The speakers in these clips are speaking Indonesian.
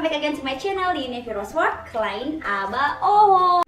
welcome back again to my channel di Nevie Rost Klein Aba Owo.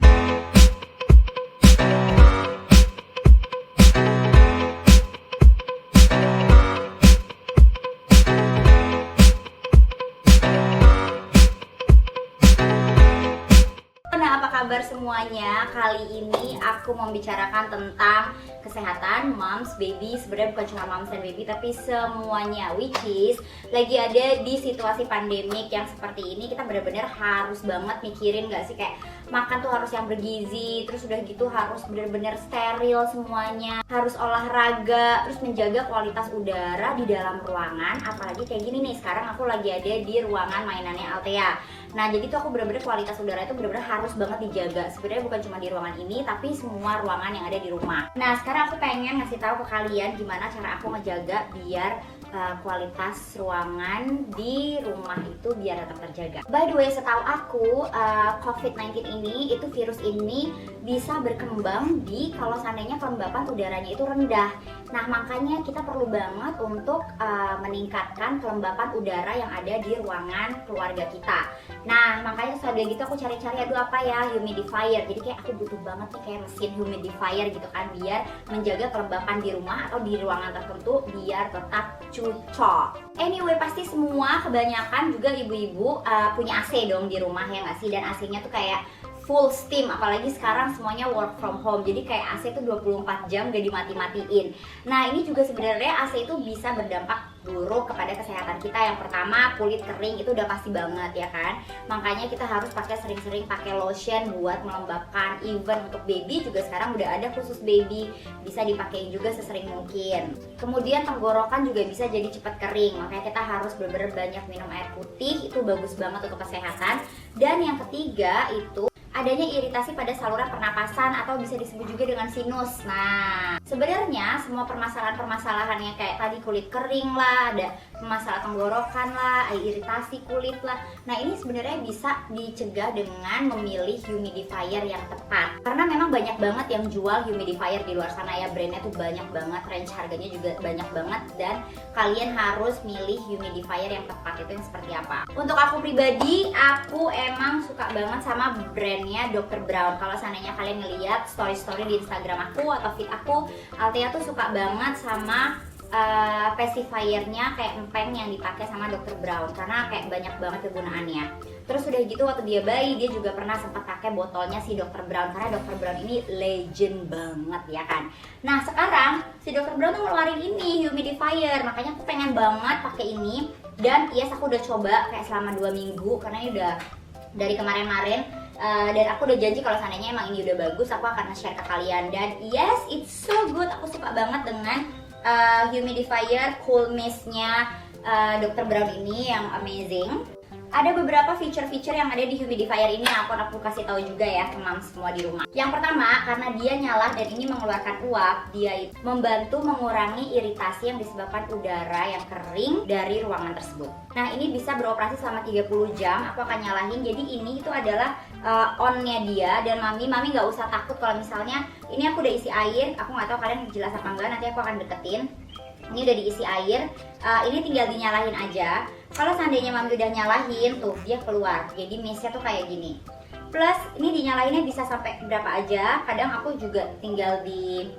Apa kabar semuanya? Kali ini aku mau membicarakan tentang kesehatan moms, baby. Sebenarnya bukan cuma moms dan baby, tapi semuanya. Which is lagi ada di situasi pandemik yang seperti ini, kita benar-benar harus banget mikirin gak sih, kayak makan tuh harus yang bergizi, terus udah gitu harus benar-benar steril semuanya, harus olahraga, terus menjaga kualitas udara di dalam ruangan. Apalagi kayak gini nih, sekarang aku lagi ada di ruangan mainannya Altea. Nah, jadi tuh aku bener-bener kualitas udara itu bener-bener harus banget dijaga. Sebenarnya bukan cuma di ruangan ini, tapi semua ruangan yang ada di rumah. Nah, sekarang aku pengen ngasih tahu ke kalian gimana cara aku ngejaga biar kualitas ruangan di rumah itu biar tetap terjaga. By the way, setahu aku COVID-19 ini, itu virus ini bisa berkembang kalau seandainya kelembapan udaranya itu rendah. Nah, makanya kita perlu banget untuk meningkatkan kelembapan udara yang ada di ruangan keluarga kita. Nah, makanya setelah gitu aku cari-cari, aduh apa ya, humidifier. Jadi kayak aku butuh banget nih kayak mesin humidifier gitu kan, biar menjaga kelembapan di rumah atau di ruangan tertentu biar tetap cucok. Anyway, pasti semua kebanyakan juga ibu-ibu punya AC dong di rumah, ya nggak sih? Dan AC-nya tuh kayak full steam, apalagi sekarang semuanya work from home, jadi kayak AC itu 24 jam gak dimati-matiin. Nah, ini juga sebenarnya AC itu bisa berdampak buruk kepada kesehatan kita. Yang pertama, kulit kering itu udah pasti banget ya kan, makanya kita harus pakai sering-sering pakai lotion buat melembabkan. Even untuk baby juga sekarang udah ada khusus baby, bisa dipakai juga sesering mungkin. Kemudian tenggorokan juga bisa jadi cepat kering, makanya kita harus benar-benar banyak minum air putih, itu bagus banget untuk kesehatan. Dan yang ketiga itu adanya iritasi pada saluran pernapasan atau bisa disebut juga dengan sinus. Nah, sebenarnya semua permasalahan-permasalahan yang kayak tadi kulit kering lah, ada masalah tenggorokan lah, iritasi kulit lah. Nah, ini sebenarnya bisa dicegah dengan memilih humidifier yang tepat. Karena memang banyak banget yang jual humidifier di luar sana ya, brandnya tuh banyak banget, range harganya juga banyak banget, dan kalian harus milih humidifier yang tepat itu yang seperti apa. Untuk aku pribadi, aku emang suka banget sama brand Dr. Brown. Kalau seandainya kalian ngeliat story-story di Instagram aku atau feed aku, Altea tuh suka banget sama pacifier-nya kayak empeng yang dipakai sama Dr. Brown, karena kayak banyak banget kegunaannya. Terus udah gitu waktu dia bayi, dia juga pernah sempat pakai botolnya si Dr. Brown, karena Dr. Brown ini legend banget ya kan. Nah, sekarang si Dr. Brown tuh ngeluarin ini humidifier, makanya aku pengen banget pakai ini. Dan yes, aku udah coba kayak selama 2 minggu, karena ini udah dari kemarin-kemarin. Dan aku udah janji kalau seandainya emang ini udah bagus, aku akan share ke kalian. Dan yes, it's so good. Aku suka banget dengan humidifier cool mist-nya Dr. Brown ini yang amazing. Ada beberapa feature-feature yang ada di humidifier ini yang aku kasih tahu juga ya ke mams semua di rumah. Yang pertama, karena dia nyala dan ini mengeluarkan uap, dia membantu mengurangi iritasi yang disebabkan udara yang kering dari ruangan tersebut. Nah, ini bisa beroperasi selama 30 jam. Aku akan nyalain. Jadi ini itu adalah on-nya dia. Dan mami nggak usah takut kalau misalnya ini aku udah isi air. Aku nggak tahu kalian jelas apa enggak, nanti aku akan deketin. Ini udah diisi air, ini tinggal dinyalain aja. Kalau seandainya mami udah nyalain, tuh dia keluar. Jadi mistnya tuh kayak gini. Plus ini dinyalainnya bisa sampai berapa aja. Kadang aku juga tinggal di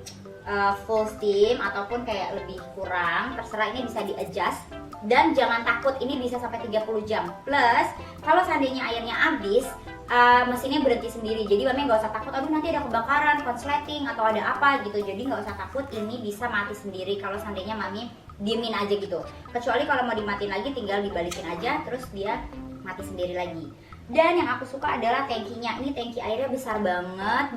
full steam ataupun kayak lebih kurang, terserah, ini bisa di adjust. Dan jangan takut, ini bisa sampai 30 jam. Plus kalau seandainya airnya habis, mesinnya berhenti sendiri. Jadi mami nggak usah takut, aduh nanti ada kebakaran, konsleting atau ada apa gitu. Jadi nggak usah takut, ini bisa mati sendiri kalau seandainya mami diemin aja gitu. Kecuali kalau mau dimatiin lagi, tinggal dibalikin aja, terus dia mati sendiri lagi. Dan yang aku suka adalah tangkinya. Ini tangki airnya besar banget.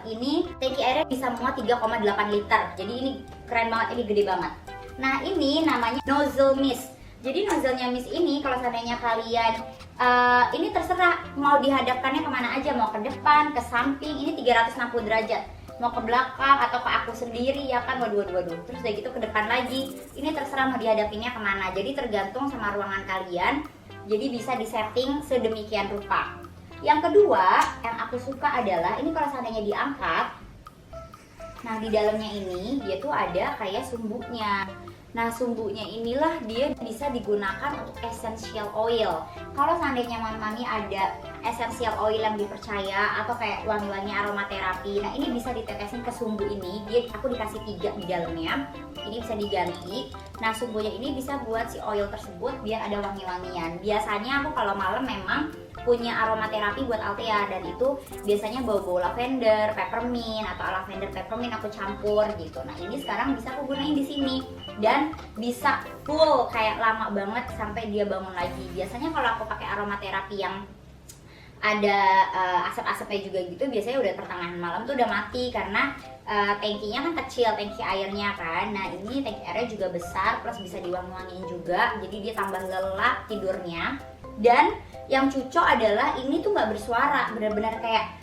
Ini tangki airnya bisa muat 3,8 liter. Jadi ini keren banget, ini gede banget. Nah, ini namanya nozzle mist. Jadi nozzle-nya mist ini kalau seandainya kalian ini terserah mau dihadapkannya kemana aja, mau ke depan, ke samping, ini 360 derajat, mau ke belakang atau ke aku sendiri ya kan, waduh. Terus udah gitu ke depan lagi, ini terserah mau dihadapinnya kemana. Jadi tergantung sama ruangan kalian, jadi bisa disetting sedemikian rupa. Yang kedua yang aku suka adalah ini kalau seandainya diangkat, nah di dalamnya ini dia tuh ada kayak sumbunya. Nah, sumbunya inilah dia bisa digunakan untuk essential oil. Kalau seandainya mami ada essential oil yang dipercaya atau kayak wangi-wangi aromaterapi, nah ini bisa ditetesin ke sumbu ini. Aku dikasih 3 di dalamnya. Ini bisa diganti. Nah, sumbunya ini bisa buat si oil tersebut biar ada wangi-wangian. Biasanya aku kalau malam memang punya aromaterapi buat Altea, dan itu biasanya bau-bau lavender, peppermint atau lavender peppermint aku campur gitu. Nah, ini sekarang bisa aku gunain di sini dan bisa full kayak lama banget sampai dia bangun lagi. Biasanya kalau aku pakai aromaterapi yang ada asap-asapnya juga gitu, biasanya udah pertengahan malam tuh udah mati karena tangkinya kan kecil, tangki airnya kan. Nah, ini tangki airnya juga besar plus bisa diwangi-wangiin juga, jadi dia tambah lelap tidurnya. Dan yang cucok adalah ini tuh nggak bersuara, benar-benar kayak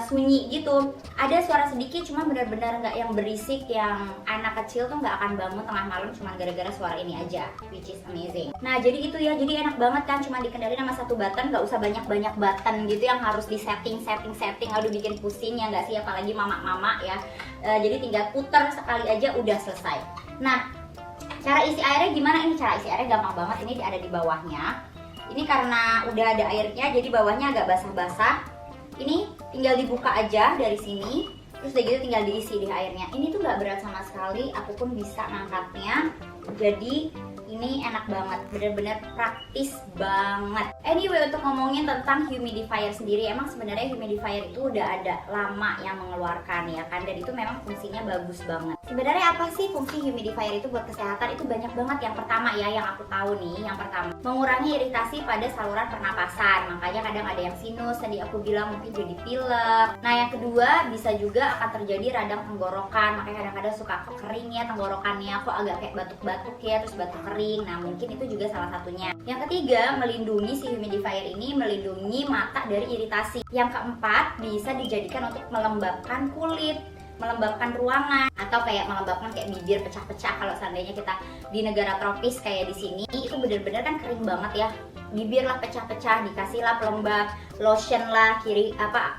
sunyi gitu. Ada suara sedikit, cuma benar-benar nggak yang berisik, yang anak kecil tuh nggak akan bangun tengah malam cuma gara-gara suara ini aja, which is amazing. Nah, jadi itu ya, jadi enak banget kan, cuma dikendaliin sama satu button, nggak usah banyak-banyak button gitu yang harus di setting. Aduh, bikin pusing ya nggak sih, apalagi mama-mama ya. Jadi tinggal putar sekali aja udah selesai. Nah, cara isi airnya gimana? Ini cara isi airnya gampang banget, ini ada di bawahnya. Ini karena udah ada airnya, jadi bawahnya agak basah-basah. Ini tinggal dibuka aja dari sini, terus udah gitu tinggal diisi deh airnya. Ini tuh gak berat sama sekali, aku pun bisa ngangkatnya. Jadi ini enak banget, bener-bener praktis banget. Anyway, untuk ngomongin tentang humidifier sendiri, emang sebenarnya humidifier itu udah ada lama yang mengeluarkan ya kan, dan itu memang fungsinya bagus banget. Sebenarnya apa sih fungsi humidifier itu buat kesehatan? Itu banyak banget. Yang pertama ya, yang aku tahu nih, yang pertama mengurangi iritasi pada saluran pernapasan. Makanya kadang ada yang sinus, tadi aku bilang mungkin jadi pilek. Nah, yang kedua bisa juga akan terjadi radang tenggorokan. Makanya kadang-kadang suka kering ya tenggorokannya, kok agak kayak batuk-batuk ya, terus batuk kering. Nah, mungkin itu juga salah satunya. Yang ketiga, melindungi si humidifier ini, melindungi mata dari iritasi. Yang keempat, bisa dijadikan untuk melembabkan kulit, melembabkan ruangan, atau kayak melembabkan kayak bibir pecah-pecah. Kalau seandainya kita di negara tropis kayak di sini, itu bener-bener kan kering banget ya. Bibir lah pecah-pecah, dikasihlah pelembab, lotion lah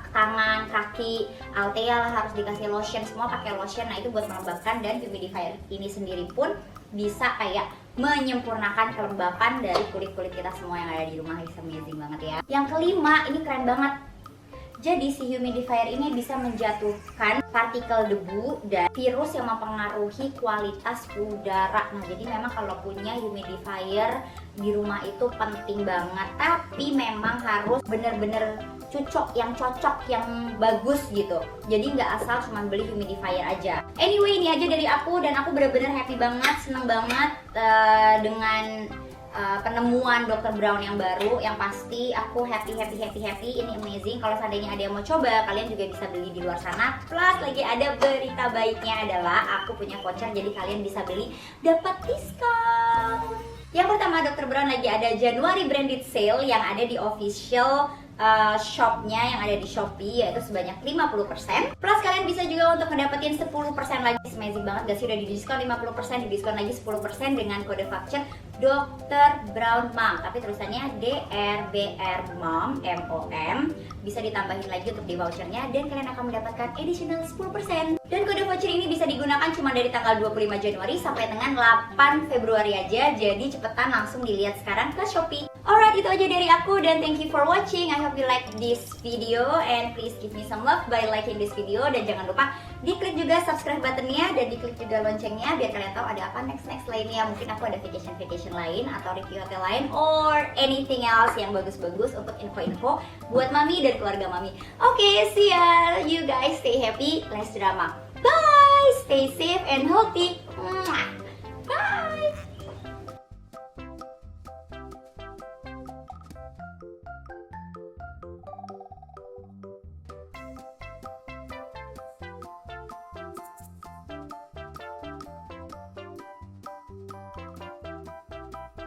tangan, kaki, Altea lah harus dikasih lotion, semua pakai lotion. Nah, itu buat melembabkan, dan humidifier ini sendiri pun bisa kayak menyempurnakan kelembapan dari kulit-kulit kita semua yang ada di rumah. It's amazing banget ya. Yang kelima, ini keren banget. Jadi si humidifier ini bisa menjatuhkan partikel debu dan virus yang mempengaruhi kualitas udara. Nah, jadi memang kalau punya humidifier di rumah itu penting banget. Tapi memang harus bener-bener yang cocok, yang bagus gitu. Jadi nggak asal cuma beli humidifier aja. Anyway, ini aja dari aku, dan aku bener-bener happy banget, seneng banget dengan penemuan Dr. Brown yang baru. Yang pasti aku happy. Ini amazing. Kalau seandainya ada yang mau coba, kalian juga bisa beli di luar sana. Plus lagi ada berita baiknya adalah aku punya voucher, jadi kalian bisa beli dapat diskon. Yang pertama, Dr. Brown lagi ada January branded sale yang ada di official shopnya yang ada di SHOPEE, yaitu sebanyak 50%. Plus kalian bisa juga untuk mendapatkan 10% lagi. Amazing banget gak sih, udah di diskon 50%, di diskon lagi 10% dengan kode voucher Dr. Brown Mom, tapi tulisannya DRBRMOM MOM. Bisa ditambahin lagi untuk di vouchernya, dan kalian akan mendapatkan additional 10%. Dan kode voucher ini bisa digunakan cuma dari tanggal 25 Januari sampai dengan 8 Februari aja. Jadi cepetan langsung dilihat sekarang ke SHOPEE. Alright, itu aja dari aku, dan thank you for watching. I hope you like this video, and please give me some love by liking this video. Dan jangan lupa diklik juga subscribe buttonnya, dan diklik juga loncengnya biar kalian tahu ada apa next lainnya. Mungkin aku ada vacation lain atau review hotel lain, or anything else yang bagus-bagus untuk info-info buat mami dan keluarga mami. Oke, see ya. You guys stay happy, less drama. Bye. Stay safe and healthy. Bye.